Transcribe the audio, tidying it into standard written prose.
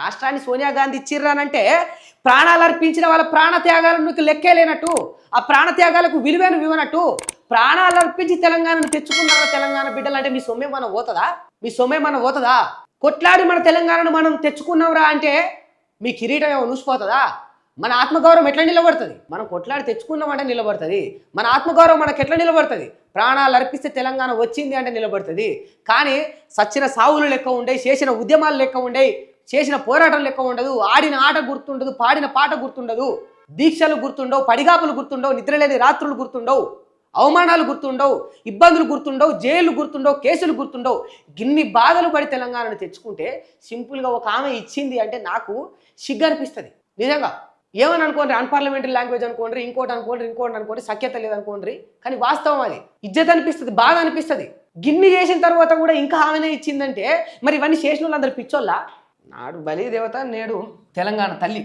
రాష్ట్రాన్ని సోనియా గాంధీ ఇచ్చిర్రానంటే ప్రాణాలు అర్పించిన వాళ్ళ ప్రాణ త్యాగాలకు లెక్కే లేనట్టు, ఆ ప్రాణ త్యాగాలకు విలువైన ఇవ్వనట్టు, ప్రాణాలు అర్పించి తెలంగాణను తెచ్చుకున్నారా తెలంగాణ బిడ్డలు అంటే మీ సొమ్మే మనం పోతుందా? మీ సొమ్మే మనం పోతుందా? కొట్లాడి మన తెలంగాణను మనం తెచ్చుకున్నాంరా అంటే మీ కిరీటం ఏమో నూసిపోతుందా? మన ఆత్మగౌరవం ఎట్లా నిలబడుతుంది? మనం కొట్లాడి తెచ్చుకున్నామంటే నిలబడుతుంది. మన ఆత్మగౌరవం మనకు ఎట్లా నిలబడుతుంది? ప్రాణాలు అర్పిస్తే తెలంగాణ వచ్చింది అంటే నిలబడుతుంది. కానీ సచ్చిన సావులు లెక్క ఉండే, చేసిన ఉద్యమాలు లెక్క ఉండే, చేసిన పోరాటం లెక్క ఉండదు, ఆడిన ఆట గుర్తుండదు, పాడిన పాట గుర్తుండదు, దీక్షలు గుర్తుండవు, పడిగాపులు గుర్తుండవు, నిద్రలేని రాత్రులు గుర్తుండవు, అవమానాలు గుర్తుండవు, ఇబ్బందులు గుర్తుండవు, జైలు గుర్తుండవు, కేసులు గుర్తుండవు. గిన్ని బాధలు పడి తెలంగాణను తెచ్చుకుంటే సింపుల్గా ఒక ఆమె ఇచ్చింది అంటే నాకు సిగ్గు అనిపిస్తుంది నిజంగా. ఏమని అనుకోండి, అన్పార్లమెంటరీ లాంగ్వేజ్ అనుకోండి, ఇంకోటి అనుకోండి, సఖ్యత లేదనుకోండి, కానీ వాస్తవం అది ఇజ్జత్ అనిపిస్తుంది, బాధ అనిపిస్తుంది. గిన్ని చేసిన తర్వాత కూడా ఇంకా ఆమెనే ఇచ్చిందంటే మరి ఇవన్నీ చేసిన వాళ్ళందరూ పిచ్చోళ్ళ? నాడు బలి దేవత, నేడు తెలంగాణ తల్లి.